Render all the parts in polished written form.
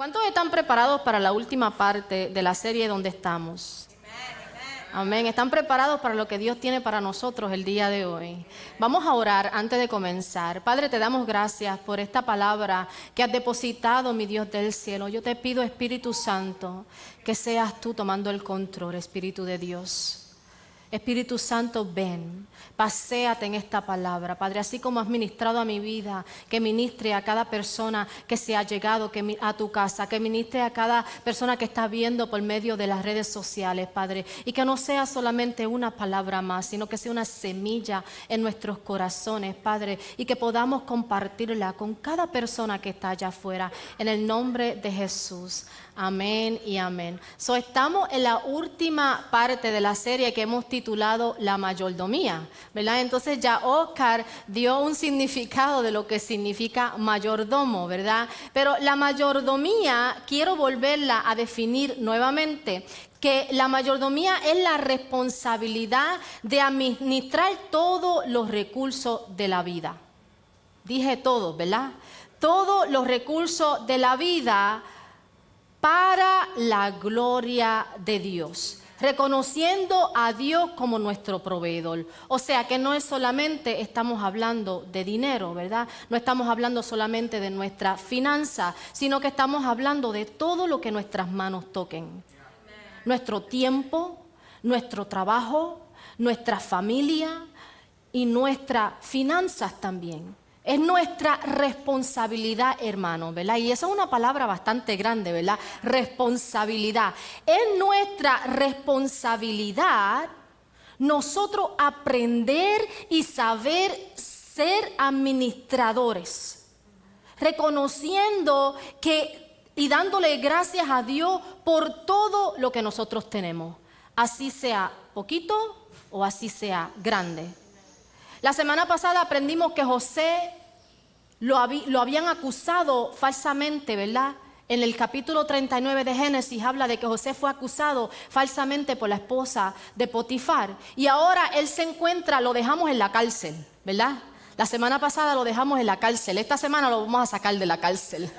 ¿Cuántos están preparados para la última parte de la serie donde estamos? Amén. ¿Están preparados para lo que Dios tiene para nosotros el día de hoy? Vamos a orar antes de comenzar. Padre, te damos gracias por esta palabra que has depositado, mi Dios del cielo. Yo te pido, Espíritu Santo, que seas tú tomando el control, Espíritu de Dios. Espíritu Santo, ven, paséate en esta palabra, Padre, así como has ministrado a mi vida, que ministre a cada persona que se ha llegado a tu casa, que ministre a cada persona que está viendo por medio de las redes sociales, Padre, y que no sea solamente una palabra más, sino que sea una semilla en nuestros corazones, Padre, y que podamos compartirla con cada persona que está allá afuera, en el nombre de Jesús. Amén y amén. Estamos en la última parte de la serie que hemos titulado La mayordomía, ¿verdad? Entonces ya Oscar dio un significado de lo que significa mayordomo, ¿verdad? Pero la mayordomía, quiero volverla a definir nuevamente, que la mayordomía es la responsabilidad de administrar todos los recursos de la vida. Dije todos, ¿verdad? Todos los recursos de la vida para la gloria de Dios, reconociendo a Dios como nuestro proveedor. O sea que no es solamente estamos hablando de dinero, ¿verdad? No estamos hablando solamente de nuestra finanza, sino que estamos hablando de todo lo que nuestras manos toquen. Nuestro tiempo, nuestro trabajo, nuestra familia y nuestras finanzas también. Es nuestra responsabilidad, hermano, ¿verdad? Y esa es una palabra bastante grande, ¿verdad? Responsabilidad. Es nuestra responsabilidad nosotros aprender y saber ser administradores, reconociendo y dándole gracias a Dios por todo lo que nosotros tenemos, así sea poquito o así sea grande. La semana pasada aprendimos que José lo habían acusado falsamente, ¿verdad? En el capítulo 39 de Génesis habla de que José fue acusado falsamente por la esposa de Potifar. Y ahora él se encuentra, lo dejamos en la cárcel, ¿verdad? La semana pasada lo dejamos en la cárcel, esta semana lo vamos a sacar de la cárcel.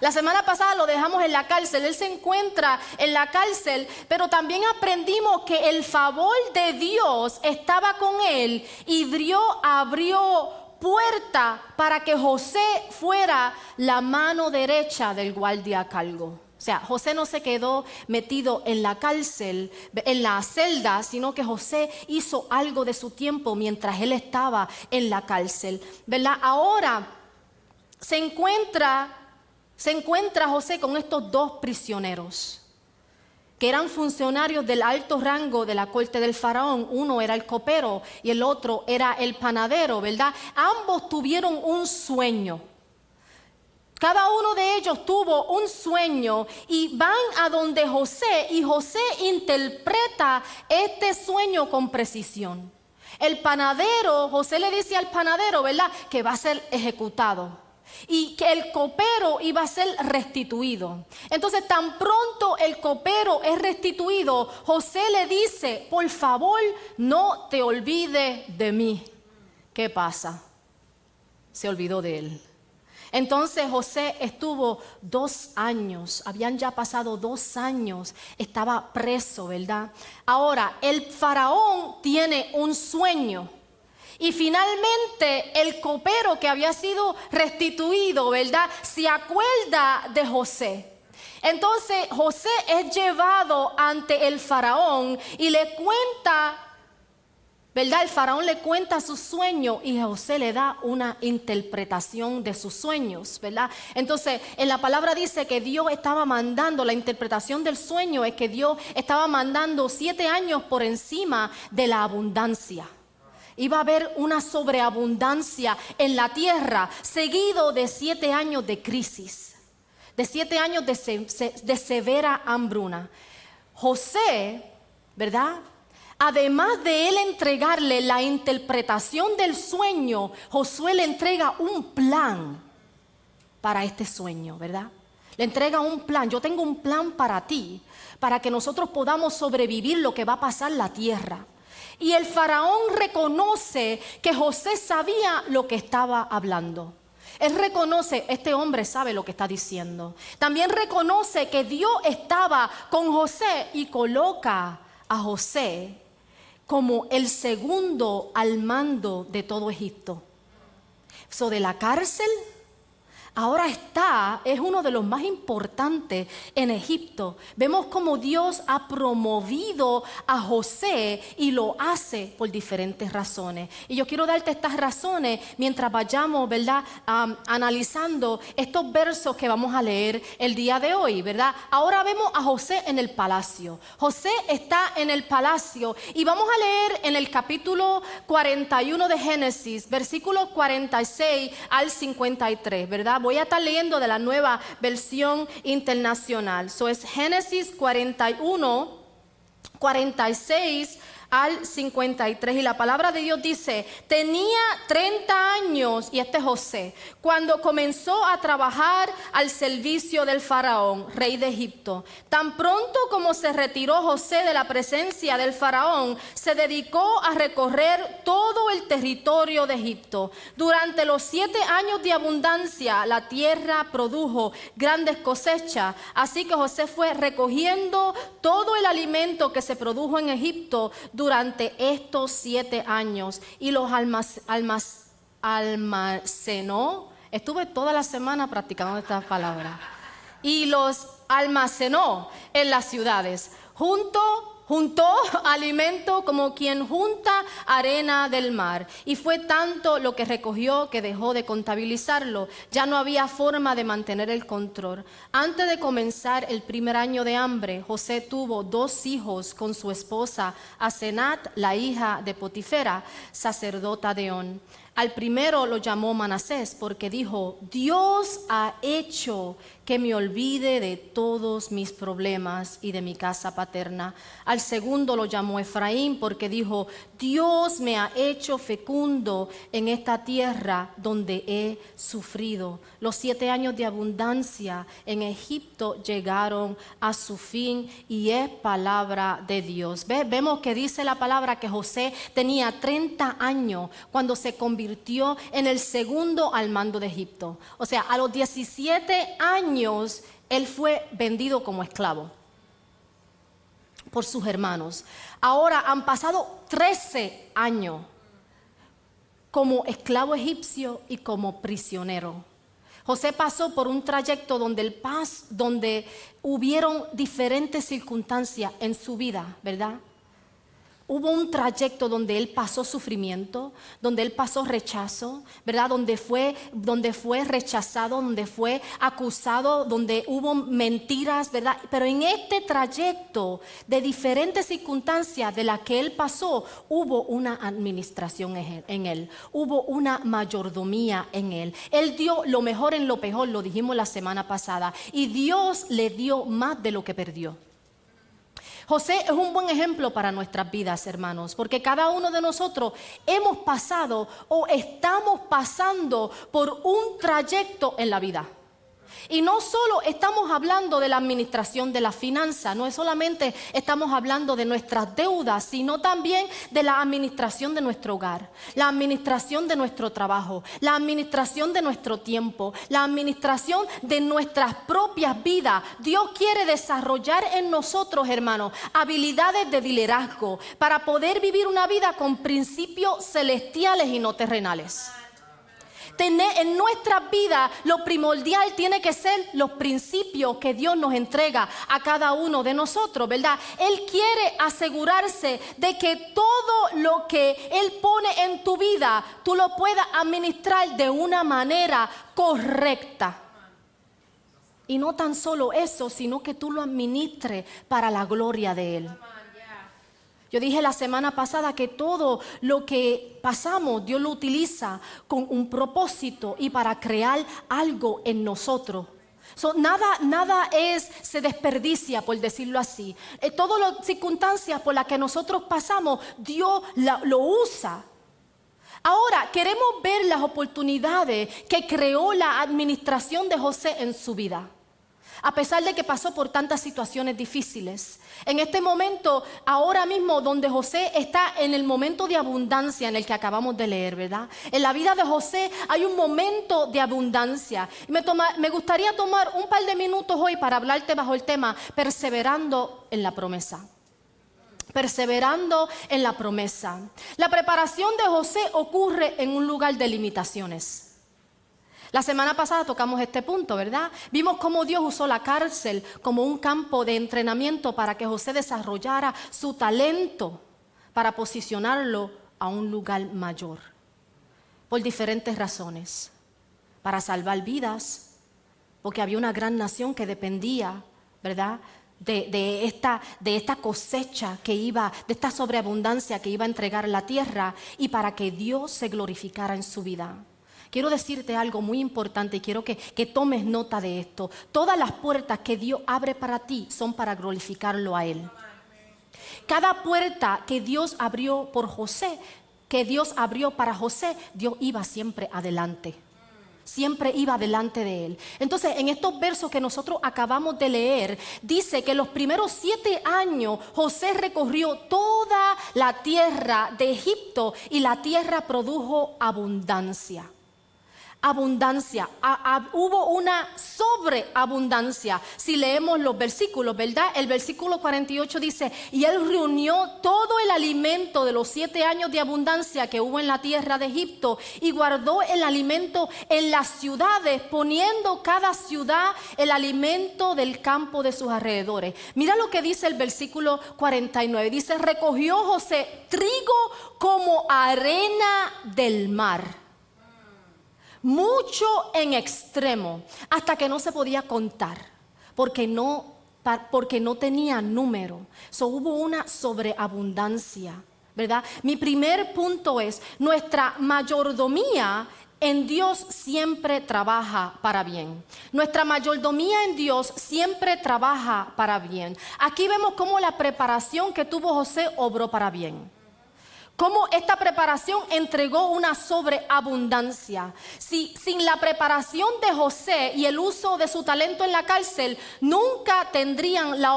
La semana pasada lo dejamos en la cárcel, él se encuentra en la cárcel, pero también aprendimos que el favor de Dios estaba con él y Dios abrió puerta para que José fuera la mano derecha del guardia a cargo. O sea, José no se quedó metido en la cárcel, en la celda, sino que José hizo algo de su tiempo mientras él estaba en la cárcel, ¿verdad? Ahora se encuentra José con estos dos prisioneros que eran funcionarios del alto rango de la corte del faraón. Uno era el copero y el otro era el panadero, ¿verdad? Ambos tuvieron un sueño. Cada uno de ellos tuvo un sueño y van a donde José y José interpreta este sueño con precisión. El panadero, José le dice al panadero, ¿verdad?, que va a ser ejecutado y que el copero iba a ser restituido. Entonces, tan pronto el copero es restituido, José le dice, por favor, no te olvides de mí. ¿Qué pasa? Se olvidó de él. Entonces José estuvo 2 años, habían ya pasado 2 años, estaba preso, ¿verdad? Ahora, el faraón tiene un sueño y finalmente el copero que había sido restituido, ¿verdad?, se acuerda de José. Entonces José es llevado ante el faraón y le cuenta, ¿verdad? El faraón le cuenta su sueño y José le da una interpretación de sus sueños, ¿verdad? Entonces, en la palabra dice que Dios estaba mandando, la interpretación del sueño es que Dios estaba mandando 7 años por encima de la abundancia. Iba a haber una sobreabundancia en la tierra, seguido de 7 años de crisis, de 7 años de severa hambruna. José, ¿verdad?, además de él entregarle la interpretación del sueño, Josué le entrega un plan para este sueño, ¿verdad? Le entrega un plan. Yo tengo un plan para ti, para que nosotros podamos sobrevivir lo que va a pasar en la tierra. Y el faraón reconoce que José sabía lo que estaba hablando. Él reconoce, este hombre sabe lo que está diciendo. También reconoce que Dios estaba con José y coloca a José como el segundo al mando de todo Egipto. De la cárcel, ahora es uno de los más importantes en Egipto. Vemos como Dios ha promovido a José y lo hace por diferentes razones. Y yo quiero darte estas razones mientras vayamos, ¿verdad? Analizando estos versos que vamos a leer el día de hoy, ¿verdad? Ahora vemos a José en el palacio. José está en el palacio y vamos a leer en el capítulo 41 de Génesis, versículos 46 al 53, ¿verdad? Voy a estar leyendo de la Nueva Versión Internacional. Eso es Génesis 41, 46 al 53. Y la palabra de Dios dice: tenía 30 años, y este es José, cuando comenzó a trabajar al servicio del faraón, rey de Egipto. Tan pronto como se retiró José de la presencia del faraón, se dedicó a recorrer todo el territorio de Egipto. Durante los 7 años de abundancia, la tierra produjo grandes cosechas. Así que José fue recogiendo todo el alimento que se produjo en Egipto durante estos 7 años y los almacenó. Estuve toda la semana practicando estas palabras. Y los almacenó en las ciudades. Juntó alimento como quien junta arena del mar. Y fue tanto lo que recogió que dejó de contabilizarlo. Ya no había forma de mantener el control. Antes de comenzar el primer año de hambre, José tuvo 2 hijos con su esposa Asenat, la hija de Potifera, sacerdota de On. Al primero lo llamó Manasés porque dijo: Dios ha hecho que me olvide de todos mis problemas y de mi casa paterna. Al segundo lo llamó Efraín porque dijo: Dios me ha hecho fecundo en esta tierra donde he sufrido. Los 7 años de abundancia en Egipto llegaron a su fin y es palabra de Dios. Vemos que dice la palabra que José tenía 30 años cuando se convirtió en el segundo al mando de Egipto. O sea, a los 17 años él fue vendido como esclavo por sus hermanos. Ahora han pasado 13 años como esclavo egipcio y como prisionero. José pasó por un trayecto donde hubieron diferentes circunstancias en su vida, ¿verdad? Hubo un trayecto donde él pasó sufrimiento, donde él pasó rechazo, ¿verdad? Donde fue rechazado, donde fue acusado, donde hubo mentiras, ¿verdad? Pero en este trayecto de diferentes circunstancias de las que él pasó, hubo una administración en él, hubo una mayordomía en él. Él dio lo mejor en lo peor, lo dijimos la semana pasada, y Dios le dio más de lo que perdió. José es un buen ejemplo para nuestras vidas, hermanos, porque cada uno de nosotros hemos pasado o estamos pasando por un trayecto en la vida. Y no solo estamos hablando de la administración de la finanza, no es solamente estamos hablando de nuestras deudas, sino también de la administración de nuestro hogar, la administración de nuestro trabajo, la administración de nuestro tiempo, la administración de nuestras propias vidas. Dios quiere desarrollar en nosotros, hermanos, habilidades de liderazgo para poder vivir una vida con principios celestiales y no terrenales. En nuestra vida lo primordial tiene que ser los principios que Dios nos entrega a cada uno de nosotros, ¿verdad? Él quiere asegurarse de que todo lo que Él pone en tu vida, tú lo puedas administrar de una manera correcta. Y no tan solo eso, sino que tú lo administres para la gloria de Él. Yo dije la semana pasada que todo lo que pasamos, Dios lo utiliza con un propósito y para crear algo en nosotros. Nada se desperdicia, por decirlo así. Todas las circunstancias por las que nosotros pasamos, Dios lo usa. Ahora queremos ver las oportunidades que creó la administración de José en su vida. A pesar de que pasó por tantas situaciones difíciles. En este momento, ahora mismo, donde José está en el momento de abundancia en el que acabamos de leer, ¿verdad? En la vida de José hay un momento de abundancia. Me gustaría tomar un par de minutos hoy para hablarte bajo el tema perseverando en la promesa. Perseverando en la promesa. La preparación de José ocurre en un lugar de limitaciones. La semana pasada tocamos este punto, ¿verdad? Vimos cómo Dios usó la cárcel como un campo de entrenamiento para que José desarrollara su talento para posicionarlo a un lugar mayor. Por diferentes razones. Para salvar vidas, porque había una gran nación que dependía, ¿verdad?, de esta cosecha que iba, de esta sobreabundancia que iba a entregar la tierra, y para que Dios se glorificara en su vida. Quiero decirte algo muy importante y quiero que tomes nota de esto. Todas las puertas que Dios abre para ti son para glorificarlo a Él. Cada puerta que Dios abrió por José, que Dios abrió para José, Dios iba siempre adelante. Siempre iba delante de él. Entonces, en estos versos que nosotros acabamos de leer, dice que los primeros 7 años José recorrió toda la tierra de Egipto y la tierra produjo abundancia. Abundancia, hubo una sobreabundancia. Si leemos los versículos, ¿verdad? El versículo 48 dice: y él reunió todo el alimento de los 7 años de abundancia que hubo en la tierra de Egipto y guardó el alimento en las ciudades, poniendo cada ciudad el alimento del campo de sus alrededores. Mira lo que dice el versículo 49, dice: recogió José trigo como arena del mar, mucho en extremo, hasta que no se podía contar, porque no tenía número. Hubo una sobreabundancia, ¿verdad? Mi primer punto es: nuestra mayordomía en Dios siempre trabaja para bien. Nuestra mayordomía en Dios siempre trabaja para bien. Aquí vemos cómo la preparación que tuvo José obró para bien. Cómo esta preparación entregó una sobreabundancia. Sin la preparación de José y el uso de su talento en la cárcel, nunca tendría la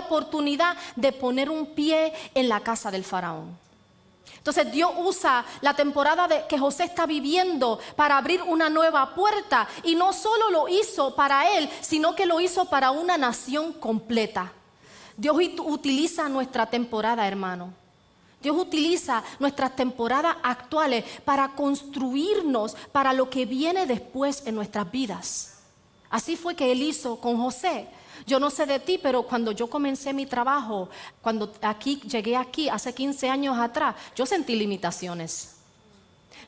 oportunidad de poner un pie en la casa del faraón. Entonces Dios usa la temporada que José está viviendo para abrir una nueva puerta. Y no solo lo hizo para él, sino que lo hizo para una nación completa. Dios utiliza nuestra temporada, hermano. Dios utiliza nuestras temporadas actuales para construirnos para lo que viene después en nuestras vidas. Así fue que Él hizo con José. Yo no sé de ti, pero cuando yo comencé mi trabajo, cuando llegué aquí hace 15 años atrás, yo sentí limitaciones.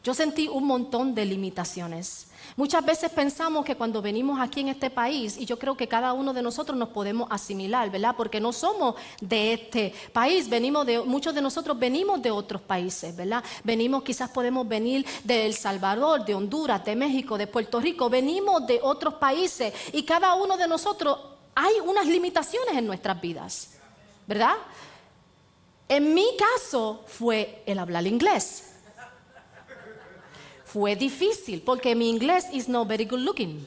Yo sentí un montón de limitaciones. Muchas veces pensamos que cuando venimos aquí en este país, y yo creo que cada uno de nosotros nos podemos asimilar, ¿verdad? Porque no somos de este país, muchos de nosotros venimos de otros países, ¿verdad? Quizás podemos venir de El Salvador, de Honduras, de México, de Puerto Rico, venimos de otros países y cada uno de nosotros hay unas limitaciones en nuestras vidas, ¿verdad? En mi caso fue el hablar inglés. Fue difícil porque mi inglés is not very good looking,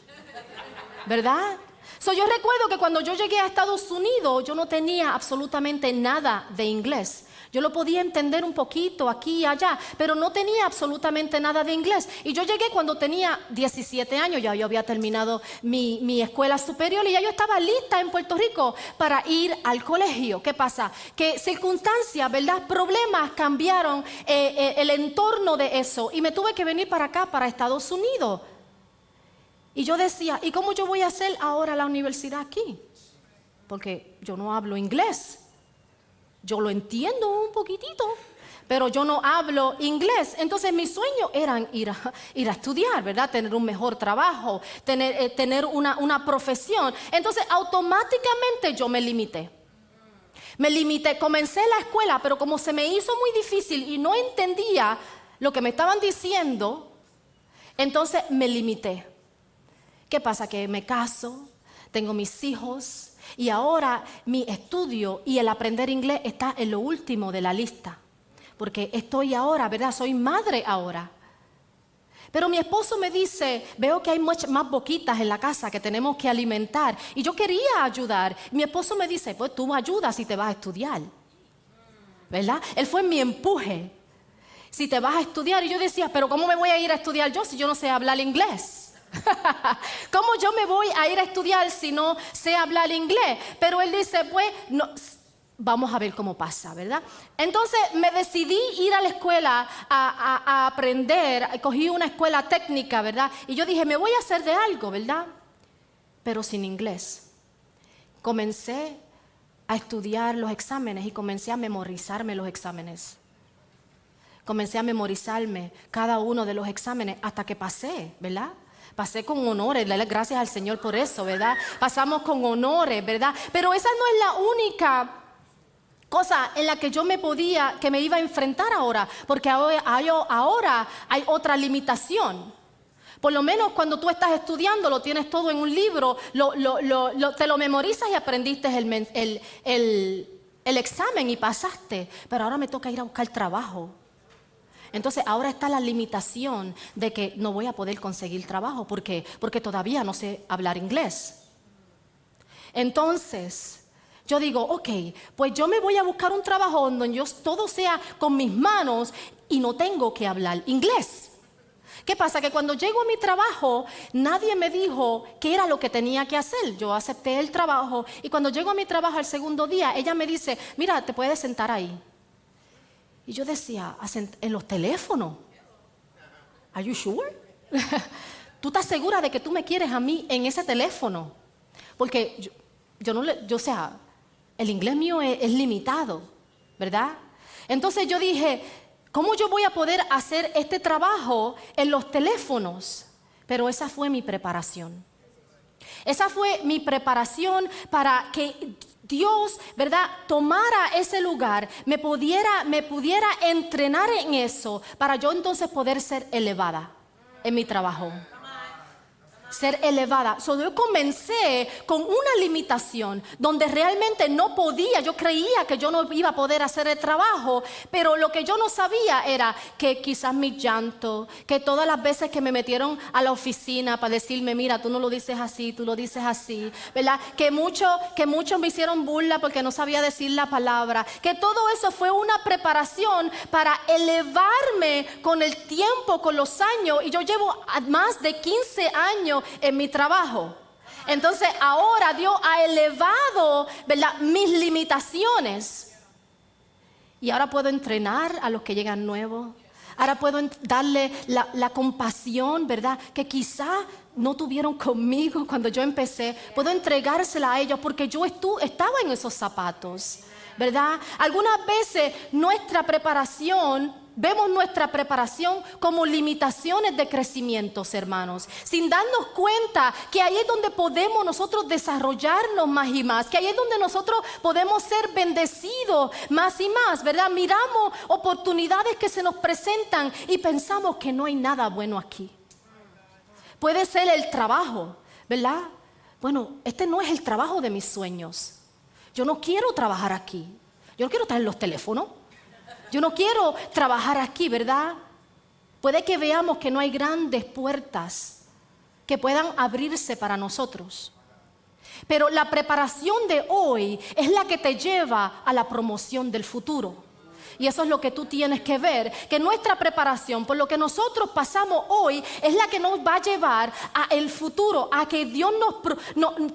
¿verdad? Yo recuerdo que cuando yo llegué a Estados Unidos, yo no tenía absolutamente nada de inglés. Yo lo podía entender un poquito aquí y allá, pero no tenía absolutamente nada de inglés. Y yo llegué cuando tenía 17 años, ya yo había terminado mi escuela superior y ya yo estaba lista en Puerto Rico para ir al colegio. ¿Qué pasa? Que circunstancias, ¿verdad? Problemas cambiaron el entorno de eso y me tuve que venir para acá, para Estados Unidos. Y yo decía, ¿y cómo yo voy a hacer ahora la universidad aquí? Porque yo no hablo inglés. Yo lo entiendo un poquitito, pero yo no hablo inglés. Entonces mis sueños eran ir a estudiar, ¿verdad? Tener un mejor trabajo, tener una profesión. Entonces automáticamente yo me limité. Comencé la escuela, pero como se me hizo muy difícil y no entendía lo que me estaban diciendo, entonces me limité. ¿Qué pasa? Que me caso, tengo mis hijos y ahora mi estudio y el aprender inglés está en lo último de la lista. Porque estoy ahora, ¿verdad? Soy madre ahora. Pero mi esposo me dice, veo que hay muchas más boquitas en la casa que tenemos que alimentar. Y yo quería ayudar. Mi esposo me dice, pues tú ayudas si te vas a estudiar. ¿Verdad? Él fue mi empuje. Si te vas a estudiar. Y yo decía, pero ¿cómo me voy a ir a estudiar yo si yo no sé hablar inglés? ¿Cómo yo me voy a ir a estudiar si no sé hablar inglés? Pero él dice, pues, no, vamos a ver cómo pasa, ¿verdad? Entonces me decidí ir a la escuela a aprender. Cogí una escuela técnica, ¿verdad? Y yo dije, me voy a hacer de algo, ¿verdad? Pero sin inglés. Comencé a estudiar los exámenes y comencé a memorizarme los exámenes. Comencé a memorizarme cada uno de los exámenes hasta que pasé, ¿verdad? Pasé con honores, le doy gracias al Señor por eso, ¿verdad? Pasamos con honores, ¿verdad? Pero esa no es la única cosa en la que yo que me iba a enfrentar ahora, porque ahora hay otra limitación. Por lo menos cuando tú estás estudiando, lo tienes todo en un libro, te lo memorizas y aprendiste el examen y pasaste. Pero ahora me toca ir a buscar trabajo. Entonces ahora está la limitación de que no voy a poder conseguir trabajo porque todavía no sé hablar inglés. Entonces yo digo, ok, pues yo me voy a buscar un trabajo donde yo todo sea con mis manos y no tengo que hablar inglés. ¿Qué pasa? Que cuando llego a mi trabajo, nadie me dijo qué era lo que tenía que hacer. Yo acepté el trabajo y cuando llego a mi trabajo el segundo día, ella me dice, mira, te puedes sentar ahí. Y yo decía, en los teléfonos. ¿Are you sure? ¿Tú estás segura de que tú me quieres a mí en ese teléfono? Porque o sea, el inglés mío es limitado, ¿verdad? Entonces yo dije, ¿cómo yo voy a poder hacer este trabajo en los teléfonos? Pero esa fue mi preparación. Esa fue mi preparación para que Dios, ¿verdad?, tomara ese lugar, me pudiera entrenar en eso para yo entonces poder ser elevada en mi trabajo. Ser elevada. Yo comencé con una limitación donde realmente no podía, yo creía que yo no iba a poder hacer el trabajo, pero lo que yo no sabía era que quizás mi llanto, que todas las veces que me metieron a la oficina para decirme, mira, tú no lo dices así, tú lo dices así, ¿verdad? Que muchos me hicieron burla porque no sabía decir la palabra, que todo eso fue una preparación para elevarme con el tiempo, con los años, y yo llevo más de 15 años en mi trabajo. Entonces ahora Dios ha elevado, ¿verdad?, mis limitaciones y ahora puedo entrenar a los que llegan nuevos. Ahora puedo darle la compasión, ¿verdad?, que quizá no tuvieron conmigo cuando yo empecé. Puedo entregársela a ellos porque yo estaba en esos zapatos, ¿verdad? Algunas veces vemos nuestra preparación como limitaciones de crecimiento, hermanos, sin darnos cuenta que ahí es donde podemos nosotros desarrollarnos más y más, que ahí es donde nosotros podemos ser bendecidos más y más, ¿verdad? Miramos oportunidades que se nos presentan y pensamos que no hay nada bueno aquí. Puede ser el trabajo, ¿verdad? Bueno, este no es el trabajo de mis sueños. Yo no quiero trabajar aquí. Yo no quiero estar en los teléfonos. Yo no quiero trabajar aquí, ¿verdad? Puede que veamos que no hay grandes puertas que puedan abrirse para nosotros. Pero la preparación de hoy es la que te lleva a la promoción del futuro. Y eso es lo que tú tienes que ver, que nuestra preparación, por lo que nosotros pasamos hoy, es la que nos va a llevar a el futuro, a que Dios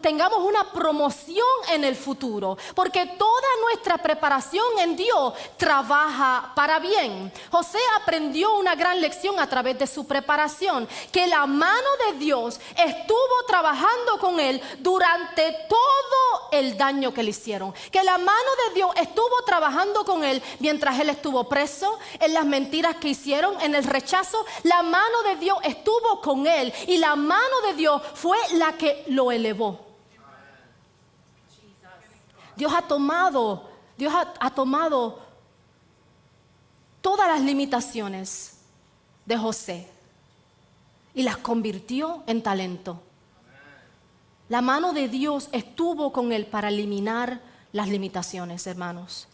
tengamos una promoción en el futuro. Porque toda nuestra preparación en Dios trabaja para bien. José aprendió una gran lección a través de su preparación, que la mano de Dios estuvo trabajando con él durante todo el daño que le hicieron. Que la mano de Dios estuvo trabajando con él mientras él estuvo preso, en las mentiras que hicieron, en el rechazo. La mano de Dios estuvo con él y la mano de Dios fue la que lo elevó. Dios ha tomado todas las limitaciones de José y las convirtió en talento. La mano de Dios estuvo con él para eliminar las limitaciones, hermanos.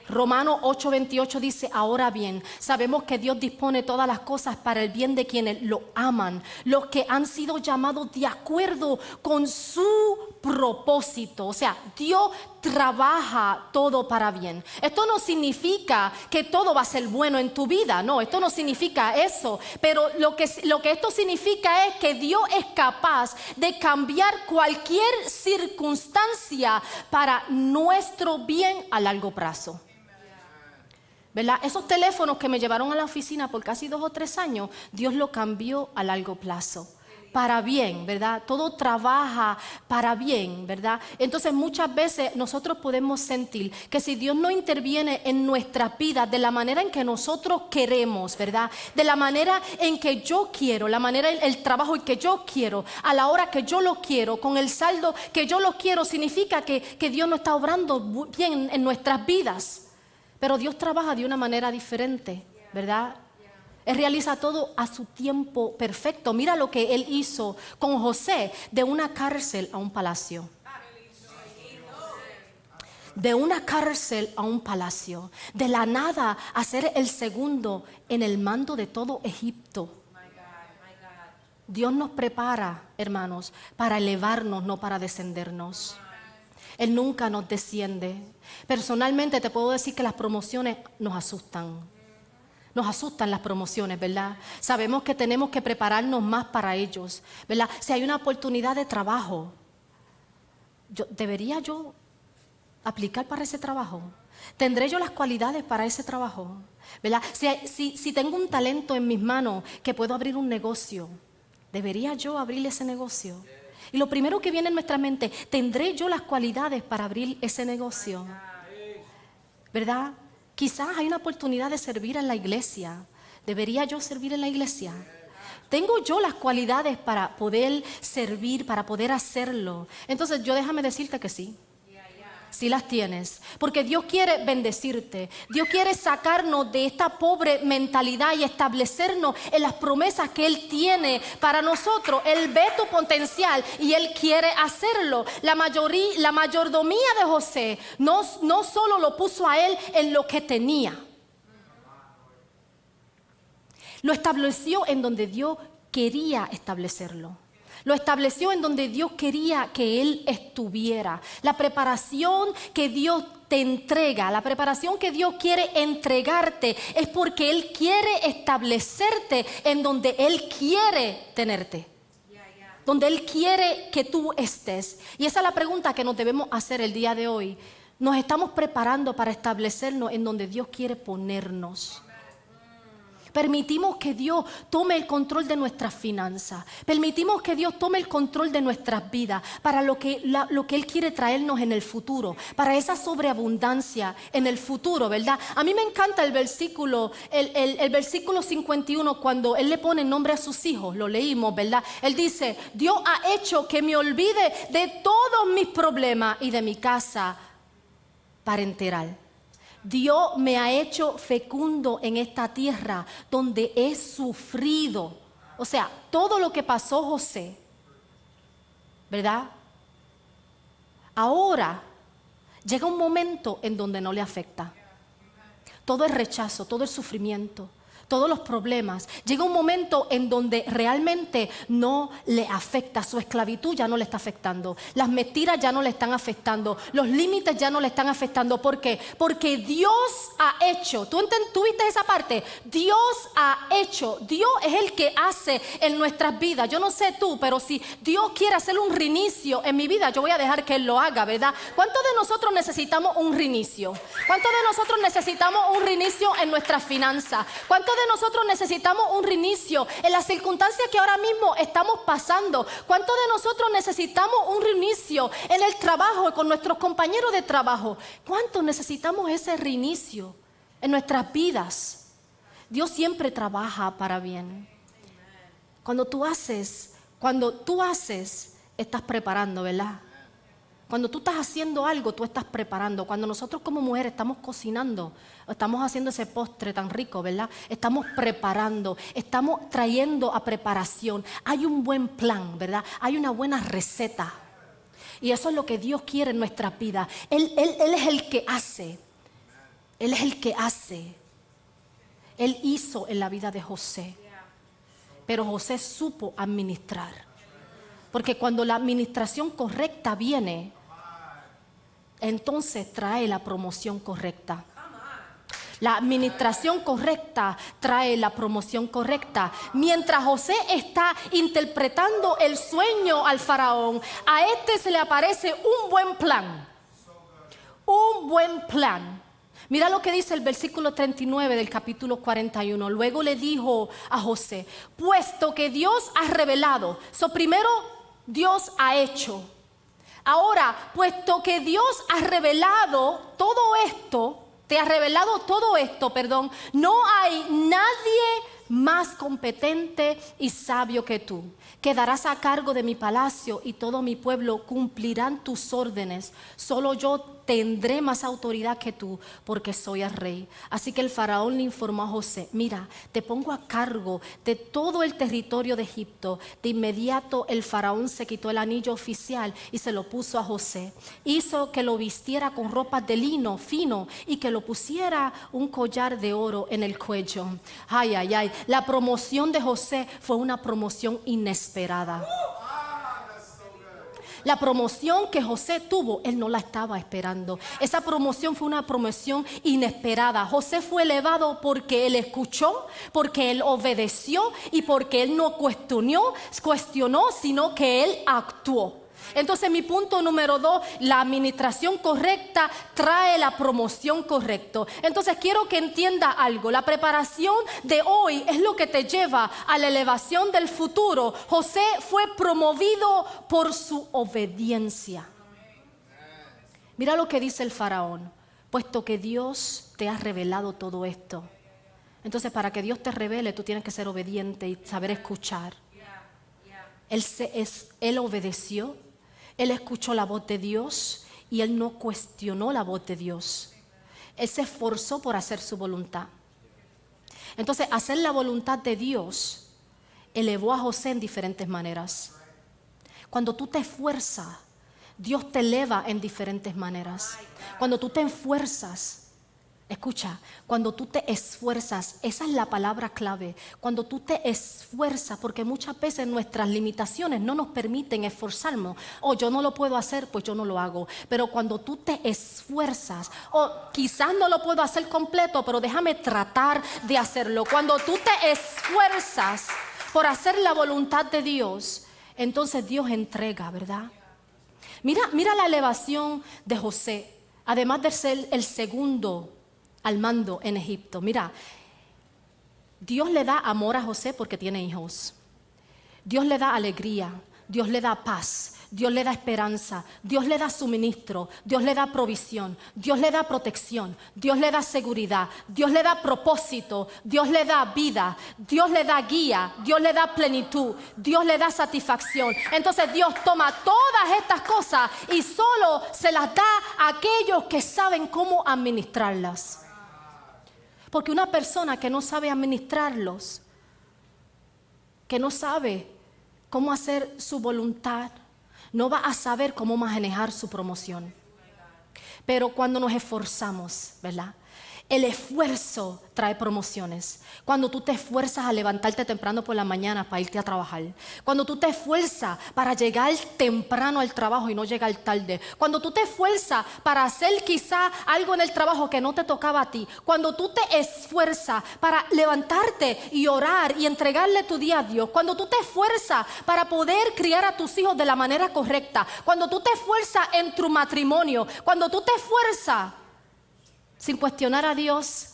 Romanos 8:28 dice, ahora bien, sabemos que Dios dispone todas las cosas para el bien de quienes lo aman, los que han sido llamados de acuerdo con su propósito. O sea, Dios trabaja todo para bien. Esto no significa que todo va a ser bueno en tu vida, no, esto no significa eso, pero lo que esto significa es que Dios es capaz de cambiar cualquier circunstancia para nuestro bien a largo plazo. ¿Verdad? Esos teléfonos que me llevaron a la oficina por casi 2 o 3 años, Dios lo cambió a largo plazo. Para bien, ¿verdad? Todo trabaja para bien, ¿verdad? Entonces muchas veces nosotros podemos sentir que si Dios no interviene en nuestras vidas de la manera en que nosotros queremos, ¿verdad? De la manera en que yo quiero, la manera, el trabajo que yo quiero, a la hora que yo lo quiero, con el saldo que yo lo quiero, significa que Dios no está obrando bien en nuestras vidas. Pero Dios trabaja de una manera diferente, ¿verdad? Él realiza todo a su tiempo perfecto. Mira lo que Él hizo con José, de una cárcel a un palacio. De una cárcel a un palacio. De la nada a ser el segundo en el mando de todo Egipto. Dios nos prepara, hermanos, para elevarnos, no para descendernos. Él nunca nos desciende. Personalmente te puedo decir que las promociones nos asustan. Nos asustan las promociones, ¿verdad? Sabemos que tenemos que prepararnos más para ellos, ¿verdad? Si hay una oportunidad de trabajo, ¿debería yo aplicar para ese trabajo? ¿Tendré yo las cualidades para ese trabajo? ¿Verdad? Si tengo un talento en mis manos que puedo abrir un negocio, ¿debería yo abrir ese negocio? Y lo primero que viene en nuestra mente, ¿tendré yo las cualidades para abrir ese negocio? ¿Verdad? Quizás hay una oportunidad de servir en la iglesia. ¿Debería yo servir en la iglesia? ¿Tengo yo las cualidades para poder servir, para poder hacerlo? Entonces déjame decirte que sí. Sí las tienes, porque Dios quiere bendecirte. Dios quiere sacarnos de esta pobre mentalidad y establecernos en las promesas que Él tiene para nosotros. Él ve tu potencial y Él quiere hacerlo. La mayordomía de José no solo lo puso a él en lo que tenía, lo estableció en donde Dios quería establecerlo. Lo estableció en donde Dios quería que él estuviera. La preparación que Dios te entrega, la preparación que Dios quiere entregarte, es porque Él quiere establecerte en donde Él quiere tenerte. Donde Él quiere que tú estés. Y esa es la pregunta que nos debemos hacer el día de hoy. ¿Nos estamos preparando para establecernos en donde Dios quiere ponernos? Permitimos que Dios tome el control de nuestras finanzas. Permitimos que Dios tome el control de nuestras vidas para lo que Él quiere traernos en el futuro, para esa sobreabundancia en el futuro, ¿verdad? A mí me encanta el versículo 51, cuando Él le pone nombre a sus hijos. Lo leímos, ¿verdad? Él dice, Dios ha hecho que me olvide de todos mis problemas y de mi casa parenteral. Dios me ha hecho fecundo en esta tierra donde he sufrido. O sea, todo lo que pasó José, ¿verdad? Ahora llega un momento en donde no le afecta. Todo el rechazo, todo el sufrimiento, todos los problemas. Llega un momento en donde realmente no le afecta. Su esclavitud ya no le está afectando. Las mentiras ya no le están afectando. Los límites ya no le están afectando. ¿Por qué? Porque Dios ha hecho. ¿Tú viste esa parte? Dios ha hecho. Dios es el que hace en nuestras vidas. Yo no sé tú, pero si Dios quiere hacer un reinicio en mi vida, yo voy a dejar que Él lo haga, ¿verdad? ¿Cuántos de nosotros necesitamos un reinicio? ¿Cuántos de nosotros necesitamos un reinicio en nuestras finanzas? ¿Cuántos de nosotros necesitamos un reinicio en las circunstancias que ahora mismo estamos pasando? ¿Cuántos de nosotros necesitamos un reinicio en el trabajo, con nuestros compañeros de trabajo? ¿Cuántos necesitamos ese reinicio en nuestras vidas? Dios siempre trabaja para bien. Cuando tú haces, estás preparando, ¿verdad? Cuando tú estás haciendo algo, tú estás preparando. Cuando nosotros como mujeres estamos cocinando, estamos haciendo ese postre tan rico, ¿verdad? Estamos preparando, estamos trayendo a preparación. Hay un buen plan, ¿verdad? Hay una buena receta. Y eso es lo que Dios quiere en nuestra vida. Él es el que hace. Él es el que hace. Él hizo en la vida de José. Pero José supo administrar. Porque cuando la administración correcta viene, entonces trae la promoción correcta. La administración correcta trae la promoción correcta. Mientras José está interpretando el sueño al faraón, a este se le aparece un buen plan. Un buen plan. Mira lo que dice el versículo 39 del capítulo 41. Luego le dijo a José, puesto que Dios ha revelado. Primero Dios ha hecho. Ahora, puesto que Dios ha revelado todo esto, no hay nadie más competente y sabio que tú. Quedarás a cargo de mi palacio y todo mi pueblo cumplirán tus órdenes. Solo yo tendré más autoridad que tú, porque soy el rey. Así que el faraón le informó a José, mira, te pongo a cargo de todo el territorio de Egipto. De inmediato el faraón se quitó el anillo oficial y se lo puso a José. Hizo que lo vistiera con ropas de lino fino y que lo pusiera un collar de oro en el cuello. Ay, ay, ay. La promoción de José fue una promoción inesperada. La promoción que José tuvo, él no la estaba esperando. Esa promoción fue una promoción inesperada. José fue elevado porque él escuchó, porque él obedeció y porque él no cuestionó, sino que él actuó. Entonces mi punto número 2, la administración correcta trae la promoción correcta. Entonces quiero que entienda algo, la preparación de hoy es lo que te lleva a la elevación del futuro. José fue promovido por su obediencia. Mira lo que dice el faraón, puesto que Dios te ha revelado todo esto. Entonces para que Dios te revele tú tienes que ser obediente y saber escuchar. Él obedeció. Él escuchó la voz de Dios y él no cuestionó la voz de Dios. Él se esforzó por hacer su voluntad. Entonces, hacer la voluntad de Dios elevó a José en diferentes maneras. Cuando tú te esfuerzas, Dios te eleva en diferentes maneras. Cuando tú te esfuerzas, escucha, cuando tú te esfuerzas, esa es la palabra clave. Cuando tú te esfuerzas, porque muchas veces nuestras limitaciones no nos permiten esforzarnos. Yo no lo puedo hacer, pues yo no lo hago. Pero cuando tú te esfuerzas, quizás no lo puedo hacer completo, pero déjame tratar de hacerlo. Cuando tú te esfuerzas por hacer la voluntad de Dios, entonces Dios entrega, ¿verdad? Mira la elevación de José, además de ser el segundo al mando en Egipto. Mira, Dios le da amor a José porque tiene hijos. Dios le da alegría, Dios le da paz, Dios le da esperanza, Dios le da suministro, Dios le da provisión, Dios le da protección, Dios le da seguridad, Dios le da propósito, Dios le da vida, Dios le da guía, Dios le da plenitud, Dios le da satisfacción. Entonces Dios toma todas estas cosas y solo se las da a aquellos que saben cómo administrarlas. Porque una persona que no sabe administrarlos, que no sabe cómo hacer su voluntad, no va a saber cómo manejar su promoción. Pero cuando nos esforzamos, ¿verdad? El esfuerzo trae promociones. Cuando tú te esfuerzas a levantarte temprano por la mañana para irte a trabajar. Cuando tú te esfuerzas para llegar temprano al trabajo y no llegar tarde. Cuando tú te esfuerzas para hacer quizá algo en el trabajo que no te tocaba a ti. Cuando tú te esfuerzas para levantarte y orar y entregarle tu día a Dios. Cuando tú te esfuerzas para poder criar a tus hijos de la manera correcta. Cuando tú te esfuerzas en tu matrimonio. Cuando tú te esfuerzas sin cuestionar a Dios,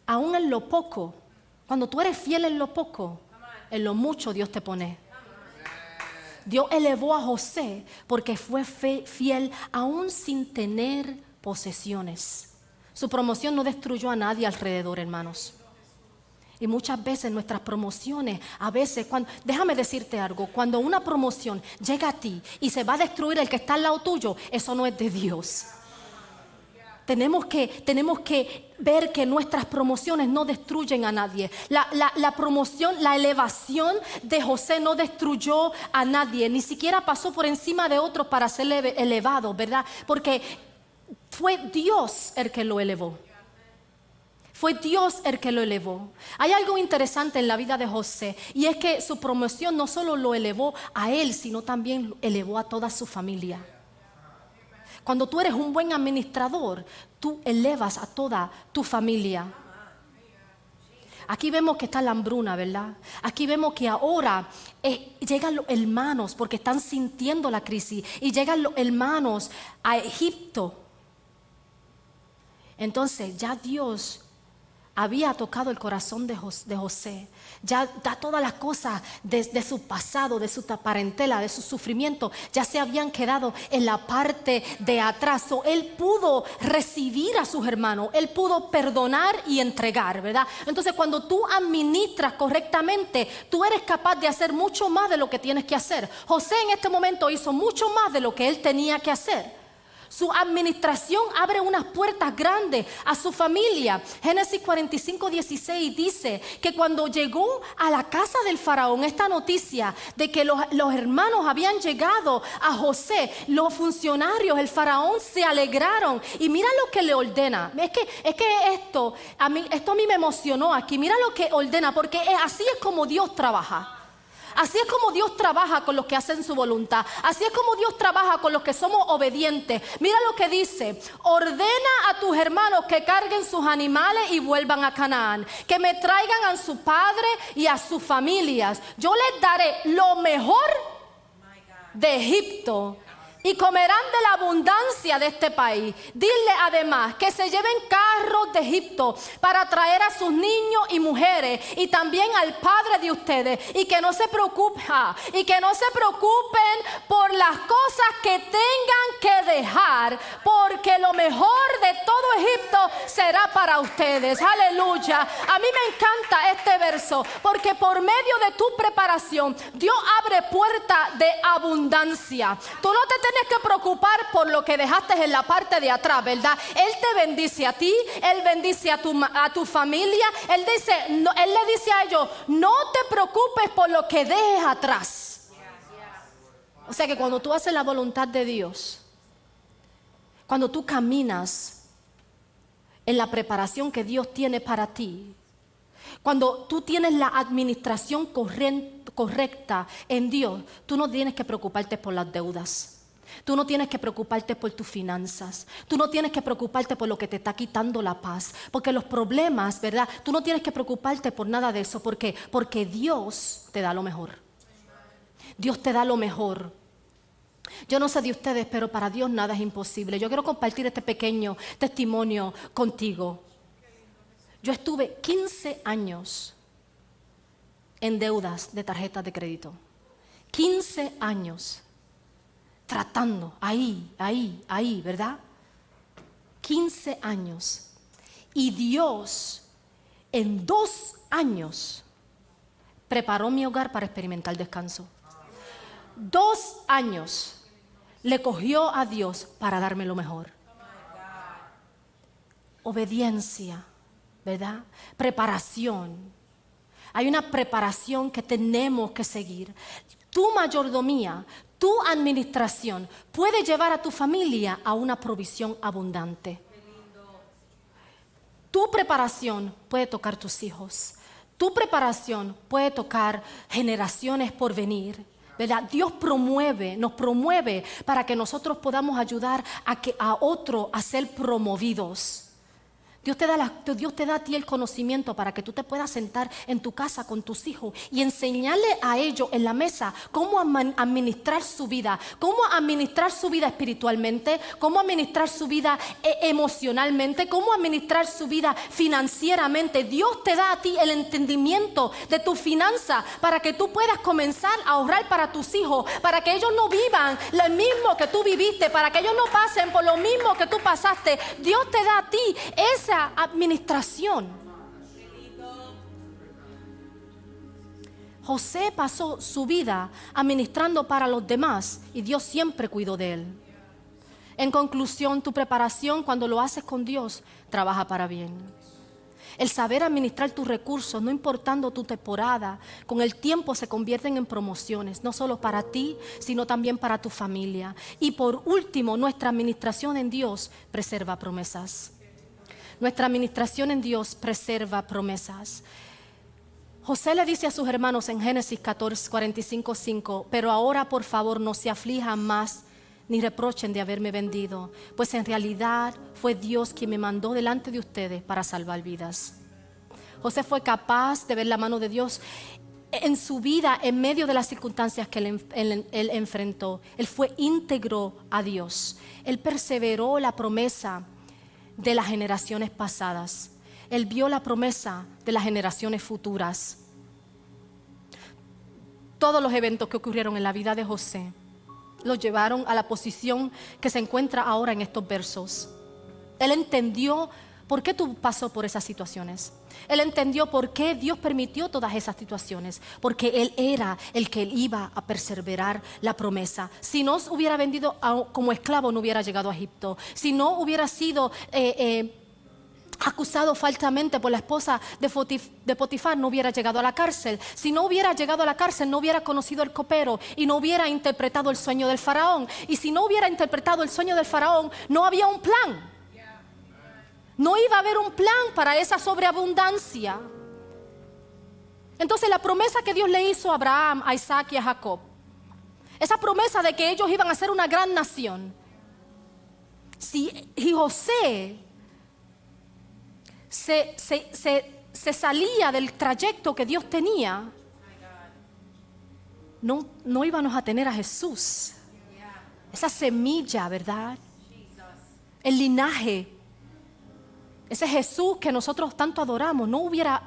aún en lo poco, cuando tú eres fiel en lo poco, en lo mucho Dios te pone. Dios elevó a José porque fue fiel aún sin tener posesiones. Su promoción no destruyó a nadie alrededor, hermanos. Y muchas veces nuestras promociones, déjame decirte algo, cuando una promoción llega a ti y se va a destruir el que está al lado tuyo, eso no es de Dios. Tenemos que ver que nuestras promociones no destruyen a nadie. La promoción, la elevación de José no destruyó a nadie. Ni siquiera pasó por encima de otros para ser elevado, ¿verdad? Porque Fue Dios el que lo elevó. Fue Dios el que lo elevó. Hay algo interesante en la vida de José, y es que su promoción no solo lo elevó a él, sino también lo elevó a toda su familia. Cuando tú eres un buen administrador, tú elevas a toda tu familia. Aquí vemos que está la hambruna, ¿verdad? Aquí vemos que ahora llegan los hermanos porque están sintiendo la crisis, y llegan los hermanos a Egipto. Entonces ya Dios había tocado el corazón de José. Ya todas las cosas de su pasado, de su parentela, de su sufrimiento, ya se habían quedado en la parte de atrás. Él pudo recibir a sus hermanos, él pudo perdonar y entregar, ¿verdad? Entonces cuando tú administras correctamente, tú eres capaz de hacer mucho más de lo que tienes que hacer. José en este momento hizo mucho más de lo que él tenía que hacer. Su administración abre unas puertas grandes a su familia. Génesis 45:16 dice que cuando llegó a la casa del faraón esta noticia de que los hermanos habían llegado a José, los funcionarios, el faraón se alegraron. Y mira lo que le ordena. Es que esto a mí me emocionó aquí. Mira lo que ordena, porque así es como Dios trabaja. Así es como Dios trabaja con los que hacen su voluntad. Así es como Dios trabaja con los que somos obedientes. Mira lo que dice: ordena a tus hermanos que carguen sus animales y vuelvan a Canaán, que me traigan a su padre y a sus familias. Yo les daré lo mejor de Egipto y comerán de la abundancia de este país. Dile además que se lleven carros de Egipto para traer a sus niños y mujeres, y también al padre de ustedes, y que no se preocupen por las cosas que tengan que dejar, porque lo mejor de todo Egipto será para ustedes. Aleluya. A mí me encanta este verso, porque por medio de tu preparación Dios abre puertas de abundancia. Tú no te tienes que preocupar por lo que dejaste en la parte de atrás, ¿verdad? Él te bendice a ti, Él bendice a tu familia. Él le dice a ellos: no te preocupes por lo que dejes atrás. O sea que cuando tú haces la voluntad de Dios, cuando tú caminas en la preparación que Dios tiene para ti, cuando tú tienes la administración correcta en Dios, tú no tienes que preocuparte por las deudas. Tú no tienes que preocuparte por tus finanzas. Tú no tienes que preocuparte por lo que te está quitando la paz. Porque los problemas, ¿verdad? Tú no tienes que preocuparte por nada de eso. ¿Por qué? Porque Dios te da lo mejor. Dios te da lo mejor. Yo no sé de ustedes, pero para Dios nada es imposible. Yo quiero compartir este pequeño testimonio contigo. Yo estuve 15 años en deudas de tarjetas de crédito. 15 años. Tratando, ahí, ¿verdad? 15 años. Y Dios en 2 años preparó mi hogar para experimentar descanso. 2 años le cogió a Dios para darme lo mejor. Obediencia, ¿verdad? Preparación. Hay una preparación que tenemos que seguir. Tu mayordomía, tu administración puede llevar a tu familia a una provisión abundante. Tu preparación puede tocar tus hijos. Tu preparación puede tocar generaciones por venir, ¿verdad? Dios nos promueve para que nosotros podamos ayudar a otros a ser promovidos. Dios te da a ti el conocimiento para que tú te puedas sentar en tu casa con tus hijos y enseñarle a ellos en la mesa cómo administrar su vida, cómo administrar su vida espiritualmente, cómo administrar su vida emocionalmente, cómo administrar su vida financieramente. Dios te da a ti el entendimiento de tu finanza para que tú puedas comenzar a ahorrar para tus hijos, para que ellos no vivan lo mismo que tú viviste, para que ellos no pasen por lo mismo que tú pasaste. Dios te da a ti esa administración. José pasó su vida administrando para los demás y Dios siempre cuidó de él. En conclusión, tu preparación, cuando lo haces con Dios, trabaja para bien. El saber administrar tus recursos, no importando tu temporada, con el tiempo se convierten en promociones, no solo para ti, sino también para tu familia. Y por último, nuestra administración en Dios preserva promesas. Nuestra administración en Dios preserva promesas. José le dice a sus hermanos en Génesis 14, 45:5, pero ahora por favor no se aflijan más ni reprochen de haberme vendido, pues en realidad fue Dios quien me mandó delante de ustedes para salvar vidas. José fue capaz de ver la mano de Dios en su vida, en medio de las circunstancias que él enfrentó. Él fue íntegro a Dios. Él perseveró la promesa de las generaciones pasadas. Él vio la promesa de las generaciones futuras. Todos los eventos que ocurrieron en la vida de José lo llevaron a la posición que se encuentra ahora en estos versos. Él entendió por qué pasó por esas situaciones. Él entendió por qué Dios permitió todas esas situaciones. Porque Él era el que iba a perseverar la promesa. Si no se hubiera vendido como esclavo, no hubiera llegado a Egipto. Si no hubiera sido acusado falsamente por la esposa de Potifar, no hubiera llegado a la cárcel. Si no hubiera llegado a la cárcel, no hubiera conocido el copero y no hubiera interpretado el sueño del faraón. Y si no hubiera interpretado el sueño del faraón, no había un plan. No iba a haber un plan para esa sobreabundancia. Entonces la promesa que Dios le hizo a Abraham, a Isaac y a Jacob, esa promesa de que ellos iban a ser una gran nación, y José se salía del trayecto que Dios tenía, no íbamos a tener a Jesús. Esa semilla, ¿verdad? El linaje, ese Jesús que nosotros tanto adoramos, no hubiera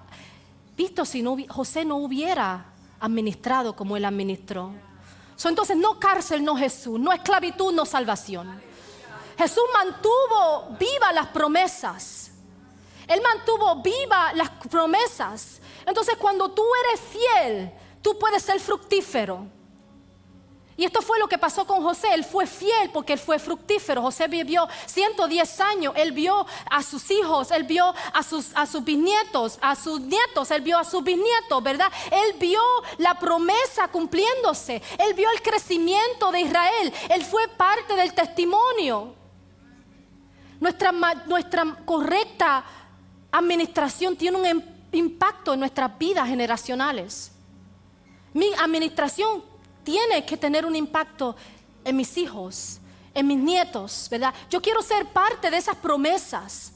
visto si José no hubiera administrado como él administró. Entonces no cárcel, no Jesús, no esclavitud, no salvación. Jesús mantuvo vivas las promesas. Él mantuvo vivas las promesas. Entonces cuando tú eres fiel, tú puedes ser fructífero. Y esto fue lo que pasó con José. Él fue fiel porque él fue fructífero. José vivió 110 años. Él vio a sus hijos, él vio a sus bisnietos, a sus nietos, él vio a sus bisnietos, ¿verdad? Él vio la promesa cumpliéndose. Él vio el crecimiento de Israel. Él fue parte del testimonio. Nuestra correcta administración tiene un impacto en nuestras vidas generacionales. Mi administración tiene que tener un impacto en mis hijos, en mis nietos, ¿verdad? Yo quiero ser parte de esas promesas.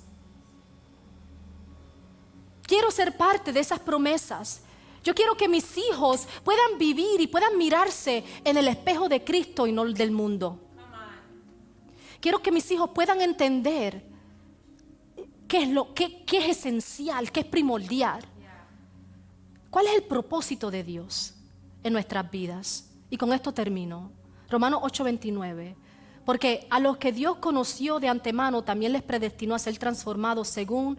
Quiero ser parte de esas promesas. Yo quiero que mis hijos puedan vivir y puedan mirarse en el espejo de Cristo y no del mundo. Quiero que mis hijos puedan entender qué es esencial, qué es primordial. ¿Cuál es el propósito de Dios en nuestras vidas? Y con esto termino. Romanos 8:29. Porque a los que Dios conoció de antemano también les predestinó a ser transformados según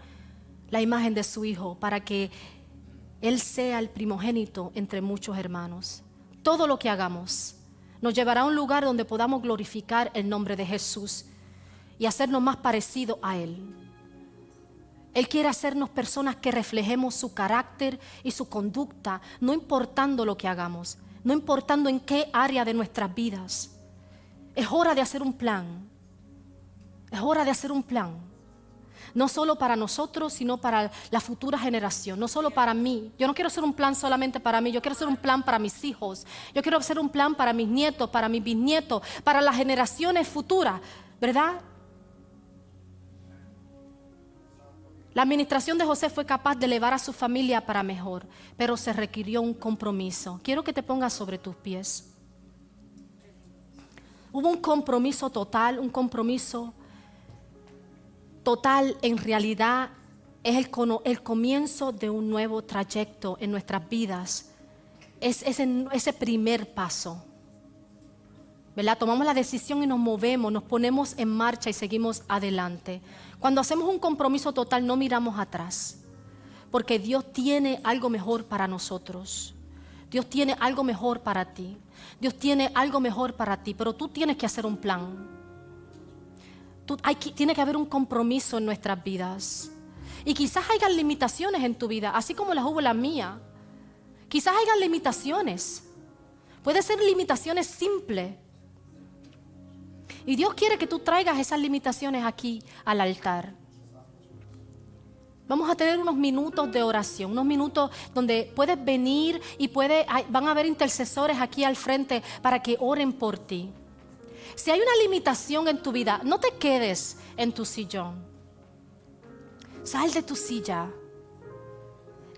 la imagen de su Hijo, para que Él sea el primogénito entre muchos hermanos. Todo lo que hagamos nos llevará a un lugar donde podamos glorificar el nombre de Jesús y hacernos más parecidos a Él. Él quiere hacernos personas que reflejemos su carácter y su conducta, no importando lo que hagamos. No importando en qué área de nuestras vidas. Es hora de hacer un plan. Es hora de hacer un plan. No solo para nosotros, sino para la futura generación. No solo para mí. Yo no quiero hacer un plan solamente para mí. Yo quiero hacer un plan para mis hijos. Yo quiero hacer un plan para mis nietos, para mis bisnietos, para las generaciones futuras. ¿Verdad? La administración de José fue capaz de elevar a su familia para mejor, pero se requirió un compromiso. Quiero que te pongas sobre tus pies. Hubo un compromiso total, en realidad es el comienzo de un nuevo trayecto en nuestras vidas. Es ese primer paso. ¿Verdad? Tomamos la decisión y nos movemos, nos ponemos en marcha y seguimos adelante. Cuando hacemos un compromiso total no miramos atrás, porque Dios tiene algo mejor para nosotros. Dios tiene algo mejor para ti. Dios tiene algo mejor para ti, pero tú tienes que hacer un plan. Tiene que haber un compromiso en nuestras vidas. Y quizás hayan limitaciones en tu vida, así como las hubo en la mía. Quizás hayan limitaciones. Puede ser limitaciones simples. Y Dios quiere que tú traigas esas limitaciones aquí al altar. Vamos a tener unos minutos de oración, unos minutos donde puedes venir y van a haber intercesores aquí al frente para que oren por ti. Si hay una limitación en tu vida, no te quedes en tu sillón. Sal de tu silla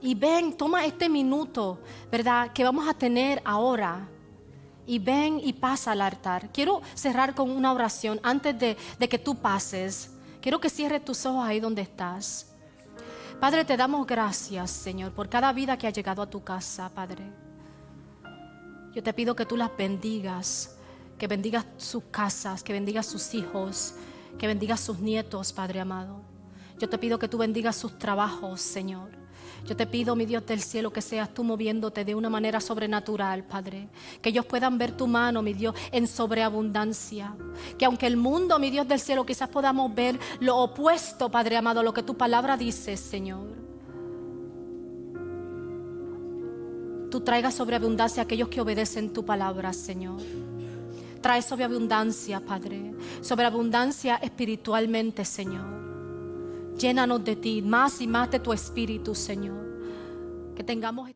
y ven, toma este minuto, ¿verdad?, que vamos a tener ahora. Y ven y pasa al altar. Quiero cerrar con una oración antes de que tú pases. Quiero que cierres tus ojos ahí donde estás. Padre, te damos gracias, Señor, por cada vida que ha llegado a tu casa, Padre. Yo te pido que tú las bendigas, que bendigas sus casas, que bendigas sus hijos, que bendigas sus nietos, Padre amado. Yo te pido que tú bendigas sus trabajos, Señor. Yo te pido, mi Dios del cielo, que seas tú moviéndote de una manera sobrenatural, Padre. Que ellos puedan ver tu mano, mi Dios, en sobreabundancia. Que aunque el mundo, mi Dios del cielo, quizás podamos ver lo opuesto, Padre amado, a lo que tu palabra dice, Señor. Tú traigas sobreabundancia a aquellos que obedecen tu palabra, Señor. Trae sobreabundancia, Padre. Sobreabundancia espiritualmente, Señor. Llénanos de ti, más y más de tu espíritu, Señor. Que tengamos